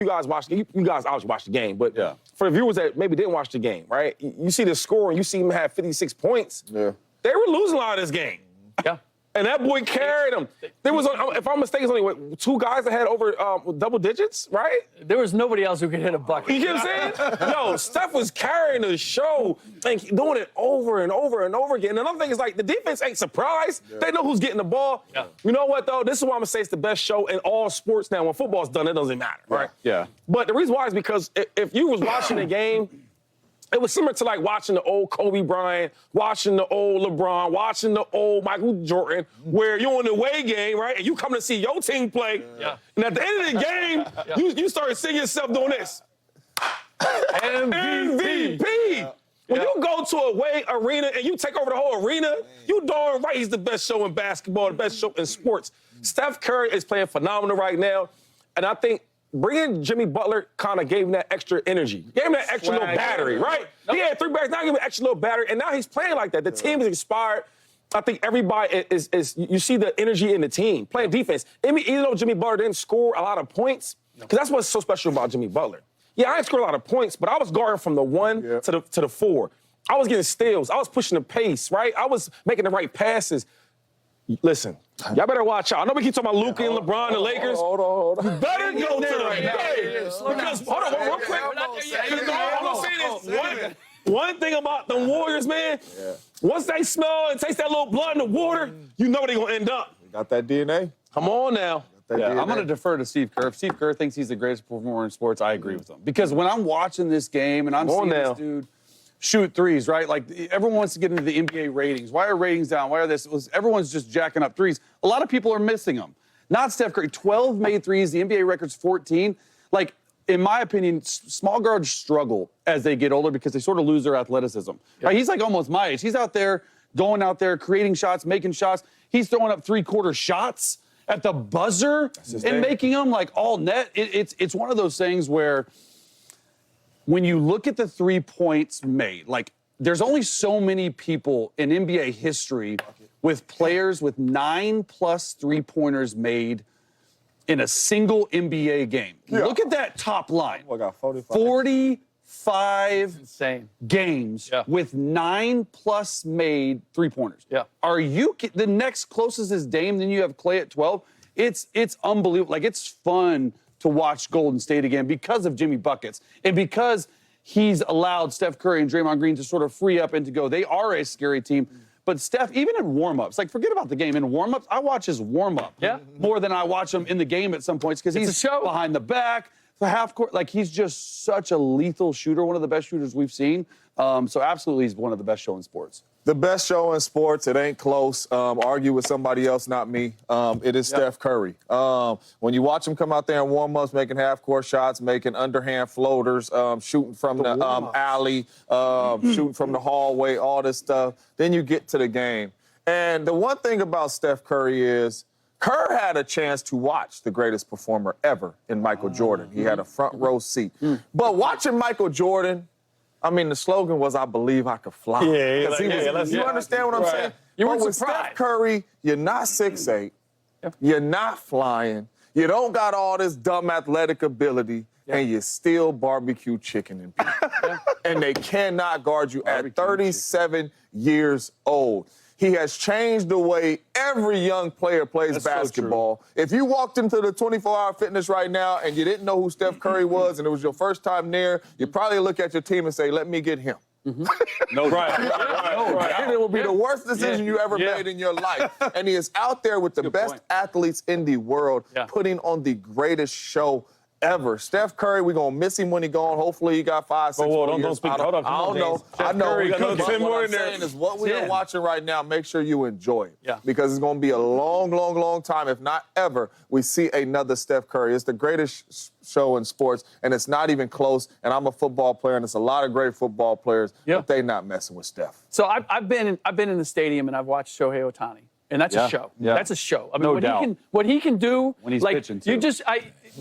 You guys obviously watched the game, but for the viewers that maybe didn't watch the game, right? You see the score and you see him have 56 points. Yeah. They were losing a lot of this game. Yeah. And that boy carried them. There was, if I'm mistaken, only two guys that had over double digits, right? There was nobody else who could hit a bucket. You get what I'm saying? No, Steph was carrying the show and doing it over and over and over again. And another thing is, like, the defense ain't surprised. Yeah. They know who's getting the ball. Yeah. You know what, though? This is why I'm going to say it's the best show in all sports now. When football's done, it doesn't matter, right? Yeah. But the reason why is because if you was watching the game, it was similar to like watching the old Kobe Bryant, watching the old LeBron, watching the old Michael Jordan, where you're in the away game, right? And you come to see your team play. Yeah. And at the end of the game, you start seeing yourself doing this. MVP. When you go to a away arena and you take over the whole arena, you darn right he's the best show in basketball, the best show in sports. Steph Curry is playing phenomenal right now. And I think bringing Jimmy Butler kind of gave him that extra energy. Gave him that extra little battery, right? He had 3 bags, now he gave him an extra little battery, and now he's playing like that. The team is inspired. I think everybody is you see the energy in the team, playing defense. Even though Jimmy Butler didn't score a lot of points, because that's what's so special about Jimmy Butler. Yeah, I didn't score a lot of points, but I was guarding from the 1 to the 4. I was getting steals. I was pushing the pace, right? I was making the right passes. Listen, y'all better watch out. I know we keep talking about Luka and LeBron and the Lakers. Hold on. You better go to the game. Because, hold on, real quick. One thing about the Warriors, man, once they smell and taste that little blood in the water, you know where they're going to end up. Got that DNA? Come on now. Yeah, I'm going to defer to Steve Kerr. If Steve Kerr thinks he's the greatest performer in sports, I agree with him. Because when I'm watching this game and I'm seeing this dude shoot threes, right? Like, everyone wants to get into the NBA ratings. Why are ratings down? Why are this? Everyone's just jacking up threes. A lot of people are missing them. Not Steph Curry. 12 made threes. The NBA record's 14. Like, in my opinion, small guards struggle as they get older because they sort of lose their athleticism. Yeah. Right? He's like almost my age. He's out there, going out there, creating shots, making shots. He's throwing up three-quarter shots at the buzzer and making them like all net. It's one of those things where when you look at the 3 points made, like, there's only so many people in NBA history with players with 9+ three-pointers made in a single NBA game. Yeah. Look at that top line. I got 45 games with 9+ made three-pointers. Yeah. Are you the next closest is Dame? Then you have Clay at 12. It's unbelievable. Like, it's fun to watch Golden State again because of Jimmy Buckets and because he's allowed Steph Curry and Draymond Green to sort of free up and to go. They are a scary team. But Steph, even in warm-ups, like, forget about the game. In warm-ups, I watch his warm-up more than I watch him in the game at some points because he's behind the back, the half court. Like, he's just such a lethal shooter, one of the best shooters we've seen. So absolutely, he's one of the best show in sports. The best show in sports, it ain't close. Argue with somebody else, not me. It is Steph Curry. When you watch him come out there in warm-ups, making half-court shots, making underhand floaters, shooting from the alley, shooting from the hallway, all this stuff, then you get to the game. And the one thing about Steph Curry is Kerr had a chance to watch the greatest performer ever in Michael Jordan. He had a front row seat. But watching Michael Jordan, I mean, the slogan was, "I believe I could fly." You understand what I'm saying? You but weren't with surprised. Steph Curry, you're not 6'8". You're not flying. You don't got all this dumb athletic ability, and you're still barbecue chicken and people. And they cannot guard you at 37 years old. He has changed the way every young player plays basketball. If you walked into the 24-hour fitness right now and you didn't know who Steph Curry was and it was your first time there, you'd probably look at your team and say, let me get him. Right. It will be the worst decision you ever made in your life. And he is out there with the best athletes in the world, putting on the greatest show ever. Steph Curry, we're going to miss him when he's gone. Hopefully he got 5, 6 more years. Don't speak. Hold on. I don't know. I know. Curry, What I'm saying is what we are watching right now, make sure you enjoy it. Because it's going to be a long, long, long time, if not ever, we see another Steph Curry. It's the greatest show in sports, and it's not even close. And I'm a football player, and it's a lot of great football players, but they not messing with Steph. So I've been in the stadium, and I've watched Shohei Ohtani. And that's a show. That's a show. I mean, what he can do when he's like, pitching, too.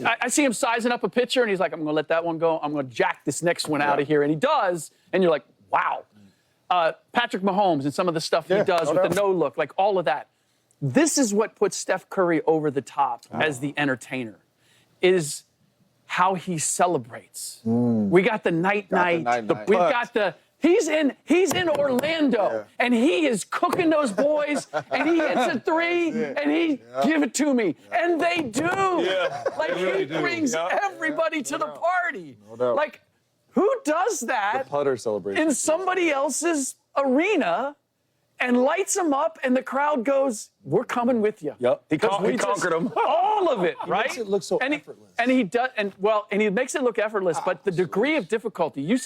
I see him sizing up a pitcher, and he's like, I'm going to let that one go. I'm going to jack this next one out of here. And he does, and you're like, wow. Patrick Mahomes and some of the stuff he does with the no-look, like all of that. This is what puts Steph Curry over the top as the entertainer, is how he celebrates. We got the night. night. We've got the. He's in Orlando, and he is cooking those boys, and he hits a three, and he give it to me, and they do. Like he brings everybody to the party. No doubt. Like, who does that Putter celebration. in somebody else's arena and lights them up, and the crowd goes, "We're coming with you." Yep. He conquered them. All of it, right? makes it look so effortless. And he does, and he makes it look effortless. But the degree of difficulty, you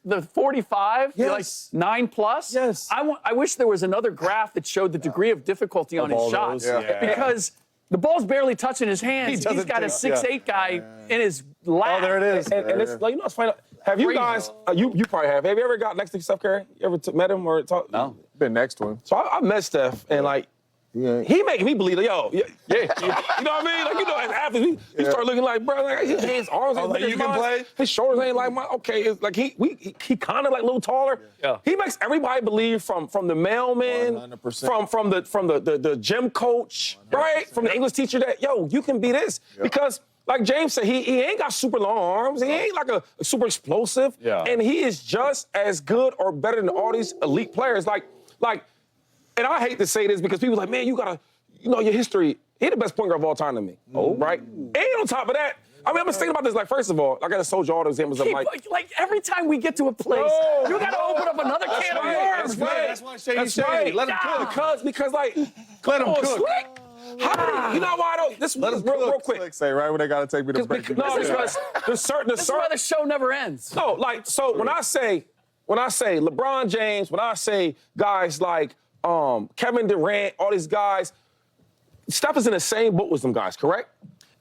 the 45, you're like Yes. 9+. Yes. I wish there was another graph that showed the degree of difficulty on his all shots, those, yeah. because the ball's barely touching his hands. He's got a 6'8" guy in his lap. Oh, there it is. And it's like, you know, it's funny. Have you Crazy. guys? You probably have. Have you ever got next to Steph Curry? You ever met him or talked? No. Been next to him. So I met Steph, and like, he making me believe, like, yo, you know what I mean? Like, you know, as athletes, he start looking like, bro, like his hands, arms ain't like, big you as can mine. play? His shoulders ain't like mine. Okay, it's like he kind of like a little taller. Yeah. He makes everybody believe from the mailman, 100%. from the gym coach, right? From the English teacher that, yo, you can be this. Because like James said, he ain't got super long arms. He ain't like a super explosive. Yeah. And he is just as good or better than all these elite players. Like, and I hate to say this because people are like, man, you gotta, you know, your history. He the best point guard of all time to me. Right? And on top of that, I mean, I'm just thinking about this. Like, first of all, I gotta soldier all those examples of Like every time we get to a place, No. you got to open up another can of worms. That's right. That's why Shady's That's right. Shady. Let him cook. Because like, Let him come on, cook. Slick. How, you know why I don't? This is real quick. Like say right when they gotta take me to break. No, because the certain, This is why the show never ends. No, like, so when I say LeBron James, when I say guys like Kevin Durant, all these guys, Steph is in the same boat with them guys, correct?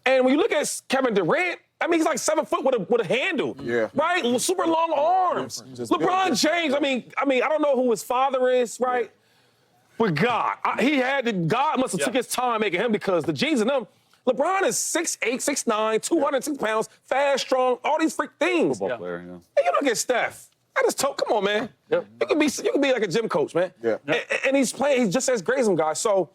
And when you look at Kevin Durant, I mean, he's like 7 foot with a handle, right? Super long arms. LeBron James, I mean, I don't know who his father is, right? But God, God must have took his time making him because the genes in them. LeBron is 6'8", 6'9", 206 pounds, fast, strong, all these freak things. Football player, yeah. And you look at Steph. I just told, come on, man. You can be like a gym coach, man. Yeah. And he's just as great as them guys. So,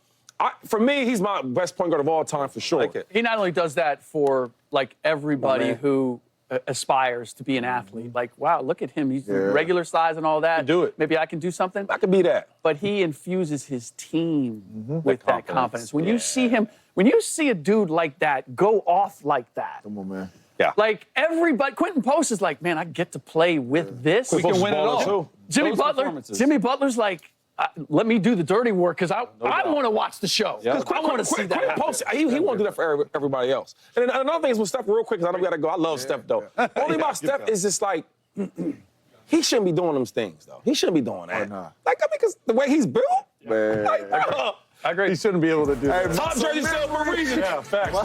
for me, he's my best point guard of all time for sure. Like it. He not only does that for like everybody man. who aspires to be an athlete. Like, wow, look at him. He's regular size and all that. can do it. Maybe I can do something. I could be that. But he infuses his team with that confidence. When you see him, when you see a dude like that go off like that, Come on, man. Yeah. like everybody, Quentin Post is like, man, I get to play with this. We can win it all. Too. Jimmy Those Butler. performances. Jimmy Butler's like, let me do the dirty work because I want to watch the show. Yeah. I want to see that happen. Post, he won't do that for everybody else. And then another thing is with Steph, real quick, because I know we got to go. I love Steph, though. Only about Steph is just like, he shouldn't be doing them things, though. He shouldn't be doing that. not? Like, I mean, because the way he's built, Man. like, bro, I agree. He shouldn't be able to do that. top jersey sale for a reason. Yeah, facts.